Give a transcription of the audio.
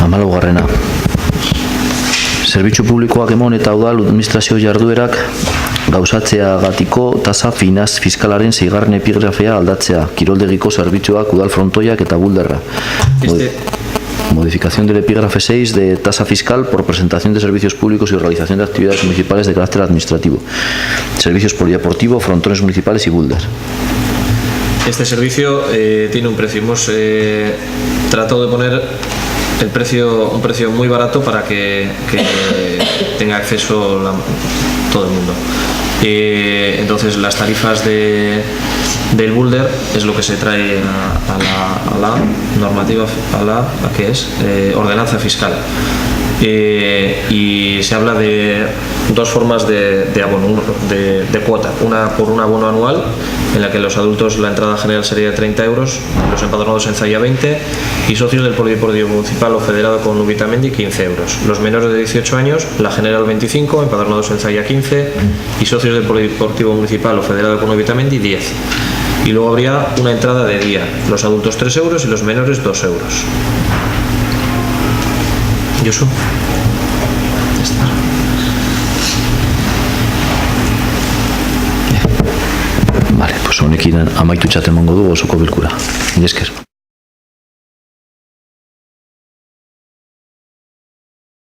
14. Zerbitzu publikoak emon eta udal administrazio jarduerak gauzatzeagatiko tasa fiskalaren 6. epigrafea aldatzea, kiroldegiko zerbitzuak, udal frontoiak eta bulderra. Modificación del epígrafe 6 de tasa fiscal por presentación de servicios públicos y realización de actividades municipales de carácter administrativo. Servicios polideportivo, frontones municipales y bulder. Este servicio tiene un precio. Hemos tratado de poner un precio muy barato para que tenga acceso todo el mundo. Entonces las tarifas del boulder es lo que se trae a la normativa, a que es ordenanza fiscal. Y se habla de dos formas de abono, de cuota. Una por un abono anual, en la que los adultos la entrada general sería de 30 euros, los empadronados en Zalla 20 y socios del polideportivo municipal o federado con Ubitamendi 15 euros. Los menores de 18 años, la general 25, empadronados en Zalla 15 y socios del polideportivo municipal o federado con Ubitamendi 10. Y luego habría una entrada de día, los adultos 3 euros y los menores 2 euros. Josu? Ya está. Vale, pues honekin amaitutxat emango du osoko bilkura. Mila esker.